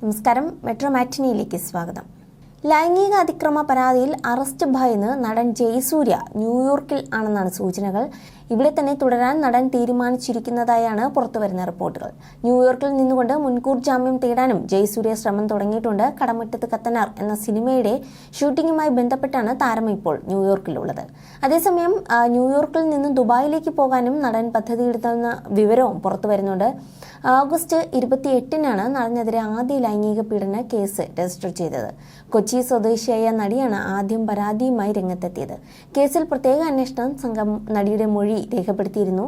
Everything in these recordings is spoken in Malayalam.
നമസ്കാരം. മെട്രോ മാറ്റിനിയിലേക്ക് സ്വാഗതം. ലൈംഗിക അതിക്രമ പരാതിയിൽ അറസ്റ്റ് ഭയന്ന് നടൻ ജയസൂര്യ ന്യൂയോർക്കിൽ ആണെന്നാണ് സൂചനകൾ. ഇവിടെ തന്നെ തുടരാൻ നടൻ തീരുമാനിച്ചിരിക്കുന്നതായാണ് പുറത്തുവരുന്ന റിപ്പോർട്ടുകൾ. ന്യൂയോർക്കിൽ നിന്നുകൊണ്ട് മുൻകൂർ ജാമ്യം തേടാനും ജയസൂര്യ ശ്രമം തുടങ്ങിയിട്ടുണ്ട്. കടമറ്റത്ത് കത്തനാർ എന്ന സിനിമയുടെ ഷൂട്ടിംഗുമായി ബന്ധപ്പെട്ടാണ് താരം ഇപ്പോൾ ന്യൂയോർക്കിലുള്ളത്. അതേസമയം ന്യൂയോർക്കിൽ നിന്ന് ദുബായിലേക്ക് പോകാനും നടൻ പദ്ധതിയിടുന്ന വിവരവും പുറത്തുവരുന്നുണ്ട്. ഓഗസ്റ്റ് 28-നാണ് നടനെതിരെ ആദ്യ ലൈംഗിക പീഡന കേസ് രജിസ്റ്റർ ചെയ്തത്. കൊച്ചി സ്വദേശിയായ നടിയാണ് ആദ്യം പരാതിയുമായി രംഗത്തെത്തിയത്. കേസിൽ പ്രത്യേക അന്വേഷണ സംഘം നടിയുടെ മൊഴി രേഖപ്പെടുത്തിയിരുന്നു.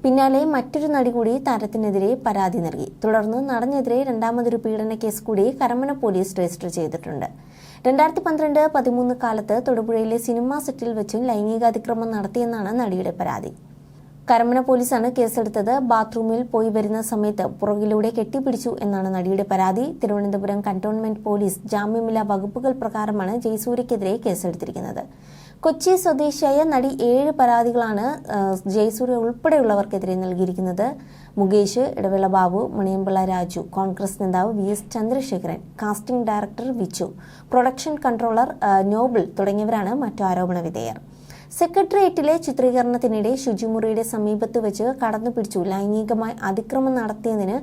പിന്നാലെ മറ്റൊരു നടി കൂടി താരത്തിനെതിരെ പരാതി നൽകി. തുടർന്ന് നടനെതിരെ രണ്ടാമതൊരു പീഡന കേസ് കൂടി കരമന പോലീസ് രജിസ്റ്റർ ചെയ്തിട്ടുണ്ട്. 2012-13 കാലത്ത് തൊടുപുഴയിലെ സിനിമാ സെറ്റിൽ വെച്ചും ലൈംഗികാതിക്രമം നടത്തിയെന്നാണ് നടിയുടെ പരാതി. കരമന പോലീസാണ് കേസെടുത്തത്. ബാത്റൂമിൽ പോയി വരുന്ന സമയത്ത് പുറകിലൂടെ കെട്ടിപ്പിടിച്ചു എന്നാണ് നടിയുടെ പരാതി. തിരുവനന്തപുരം കന്റോൺമെന്റ് പോലീസ് ജാമ്യമില്ലാ വകുപ്പുകൾ പ്രകാരമാണ് ജയസൂര്യക്കെതിരെ കേസെടുത്തിരിക്കുന്നത്. കൊച്ചി സ്വദേശിയായ നടി 7 പരാതികളാണ് ജയസൂര്യ ഉൾപ്പെടെയുള്ളവർക്കെതിരെ നൽകിയിരിക്കുന്നത്. മുകേഷ്, ഇടവേള ബാബു, മണിയമ്പിള്ള രാജു, കോൺഗ്രസ് നേതാവ് VS Chandrasekharan, casting director Vichu, production controller Noble തുടങ്ങിയവരാണ് മറ്റു ആരോപണ വിധേയർ. സെക്രട്ടേറിയറ്റിലെ ചിത്രീകരണത്തിനിടെ ശുചിമുറിയുടെ സമീപത്ത് വെച്ച് കടന്നുപിടിച്ചു ലൈംഗികമായി അതിക്രമം നടത്തിയതിന്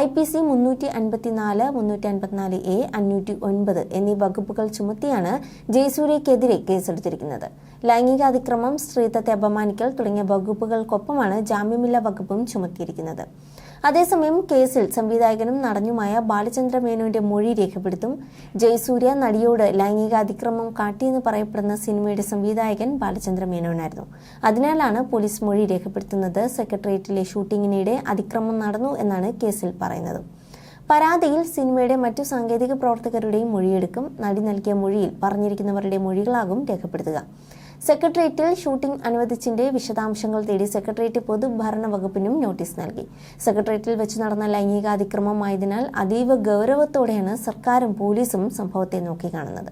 IPC 354, 354A, 509 എന്നീ വകുപ്പുകൾ ചുമത്തിയാണ് ജയസൂര്യക്കെതിരെ കേസെടുത്തിരിക്കുന്നത്. ലൈംഗിക അതിക്രമം, സ്ത്രീത്വത്തെ അപമാനിക്കൽ തുടങ്ങിയ വകുപ്പുകൾക്കൊപ്പമാണ് ജാമ്യമില്ലാ വകുപ്പും ചുമത്തിയിരിക്കുന്നത്. അതേസമയം കേസിൽ സംവിധായകനും നടനുമായ ബാലചന്ദ്ര മേനോന്റെ മൊഴി രേഖപ്പെടുത്തും. ജയസൂര്യ നടിയോട് ലൈംഗിക അതിക്രമം കാട്ടിയെന്ന് പറയപ്പെടുന്ന സിനിമയുടെ സംവിധായകൻ ബാലചന്ദ്ര മേനോനായിരുന്നു. അതിനാലാണ് പോലീസ് മൊഴി രേഖപ്പെടുത്തുന്നത്. സെക്രട്ടേറിയറ്റിലെ ഷൂട്ടിങ്ങിനിടെ അതിക്രമം നടന്നു എന്നാണ് കേസിൽ പറയുന്നത്. പരാതിയിൽ സിനിമയുടെ മറ്റു സാങ്കേതിക പ്രവർത്തകരുടെയും മൊഴിയെടുക്കും. നടി നൽകിയ മൊഴിയിൽ പറഞ്ഞിരിക്കുന്നവരുടെ മൊഴികളാകും രേഖപ്പെടുത്തുക. സെക്രട്ടേറിയറ്റിൽ ഷൂട്ടിംഗ് അനുവദിച്ചതിന്റെ വിശദാംശങ്ങൾ തേടി സെക്രട്ടേറിയറ്റ് പൊതുഭരണ വകുപ്പിനും നോട്ടീസ് നൽകി. സെക്രട്ടേറിയറ്റിൽ വെച്ച് നടന്ന ലൈംഗികാതിക്രമമായതിനാൽ അതീവ ഗൗരവത്തോടെയാണ് സർക്കാരും പോലീസും സംഭവത്തെ നോക്കിക്കാണുന്നത്.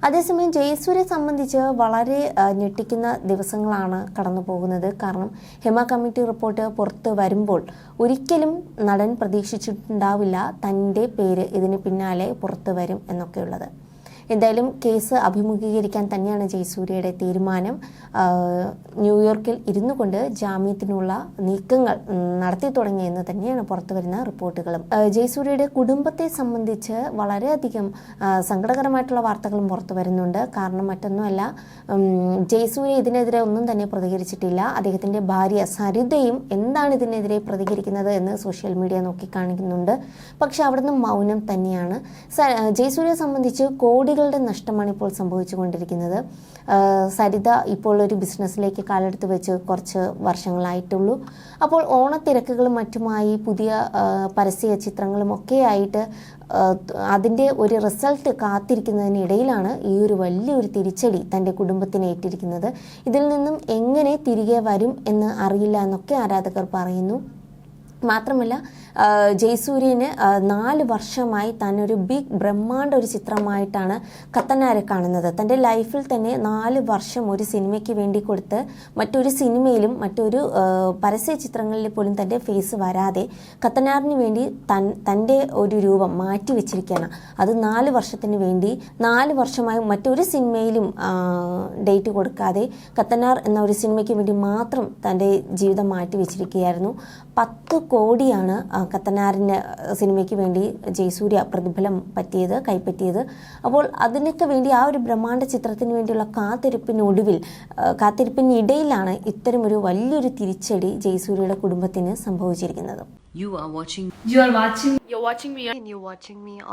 അതേസമയം ജയസൂര്യ സംബന്ധിച്ച് വളരെ ഞെട്ടിക്കുന്ന ദിവസങ്ങളാണ് കടന്നു പോകുന്നത്. കാരണം ഹേമ കമ്മിറ്റി റിപ്പോർട്ട് പുറത്ത് വരുമ്പോൾ ഒരിക്കലും നടൻ പ്രതീക്ഷിച്ചിട്ടുണ്ടാവില്ല തൻ്റെ പേര് ഇതിന് പിന്നാലെ പുറത്ത് വരും എന്നൊക്കെയുള്ളത്. എന്തായാലും കേസ് അഭിമുഖീകരിക്കാൻ തന്നെയാണ് ജയസൂര്യയുടെ തീരുമാനം. ന്യൂയോർക്കിൽ ഇരുന്നു കൊണ്ട് ജാമ്യത്തിനുള്ള നീക്കങ്ങൾ നടത്തി തുടങ്ങിയെന്ന് തന്നെയാണ് പുറത്തുവരുന്ന റിപ്പോർട്ടുകളും. ജയസൂര്യയുടെ കുടുംബത്തെ സംബന്ധിച്ച് വളരെയധികം സങ്കടകരമായിട്ടുള്ള വാർത്തകളും പുറത്തു വരുന്നുണ്ട്. കാരണം മറ്റൊന്നുമല്ല, ജയസൂര്യ ഇതിനെതിരെ ഒന്നും തന്നെ പ്രതികരിച്ചിട്ടില്ല. അദ്ദേഹത്തിൻ്റെ ഭാര്യ സരിതയും എന്താണ് ഇതിനെതിരെ പ്രതികരിക്കുന്നത് എന്ന് സോഷ്യൽ മീഡിയ നോക്കിക്കാണിക്കുന്നുണ്ട്. പക്ഷെ അവിടുന്ന് മൗനം തന്നെയാണ്. ജയസൂര്യയെ സംബന്ധിച്ച് കോടികളുടെ നഷ്ടമാണ് ഇപ്പോൾ സംഭവിച്ചുകൊണ്ടിരിക്കുന്നത്. സരിത ഇപ്പോൾ ഒരു ബിസിനസ്സിലേക്ക് കാലെടുത്ത് വെച്ച് കുറച്ച് വർഷങ്ങളായിട്ടുള്ളൂ. അപ്പോൾ ഓണത്തിരക്കുകളും മറ്റുമായി പുതിയ പരസ്യ ചിത്രങ്ങളും ഒക്കെ ആയിട്ട് അതിൻ്റെ ഒരു റിസൾട്ട് കാത്തിരിക്കുന്നതിനിടയിലാണ് ഈ ഒരു വലിയൊരു തിരിച്ചടി തൻ്റെ കുടുംബത്തിന് ഏറ്റിരിക്കുന്നത്. ഇതിൽ നിന്നും എങ്ങനെ തിരികെ വരും എന്ന് അറിയില്ല എന്നൊക്കെ ആരാധകർ പറയുന്നു. മാത്രമല്ല, ജയസൂര്യന് 4 വർഷമായി തന്നൊരു ബിഗ് ബ്രഹ്മാണ്ഡ ഒരു ചിത്രമായിട്ടാണ് കത്തനാരെ കാണുന്നത്. തൻ്റെ ലൈഫിൽ തന്നെ 4 വർഷം ഒരു സിനിമയ്ക്ക് വേണ്ടി കൊടുത്ത് മറ്റൊരു സിനിമയിലും മറ്റൊരു പരസ്യ ചിത്രങ്ങളിൽ പോലും തൻ്റെ ഫേസ് വരാതെ കത്തനാറിന് വേണ്ടി തൻ്റെ ഒരു രൂപം മാറ്റി വെച്ചിരിക്കുകയാണ്. അത് 4 വർഷത്തിന് വേണ്ടി 4 വർഷമായി മറ്റൊരു സിനിമയിലും ഡേറ്റ് കൊടുക്കാതെ കത്തനാർ എന്ന ഒരു സിനിമയ്ക്ക് വേണ്ടി മാത്രം തൻ്റെ ജീവിതം മാറ്റി വെച്ചിരിക്കുകയായിരുന്നു. 10 കോടിയാണ് കത്തനാറിൻ്റെ സിനിമയ്ക്ക് വേണ്ടി ജയസൂര്യ പ്രതിഫലം കൈപ്പറ്റിയത്. അപ്പോൾ അതിനൊക്കെ വേണ്ടി ആ ഒരു ബ്രഹ്മാണ്ഡ ചിത്രത്തിന് വേണ്ടിയുള്ള കാത്തിരിപ്പിനിടയിലാണ് ഇത്തരമൊരു വലിയൊരു തിരിച്ചടി ജയസൂര്യയുടെ കുടുംബത്തിന് സംഭവിച്ചിരിക്കുന്നത്. You're watching me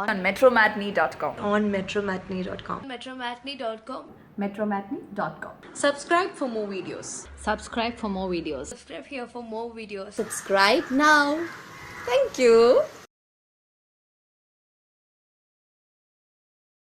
on metromatney.com. metromatney.com. Subscribe for more videos. Subscribe here for more videos. Subscribe now. Thank you.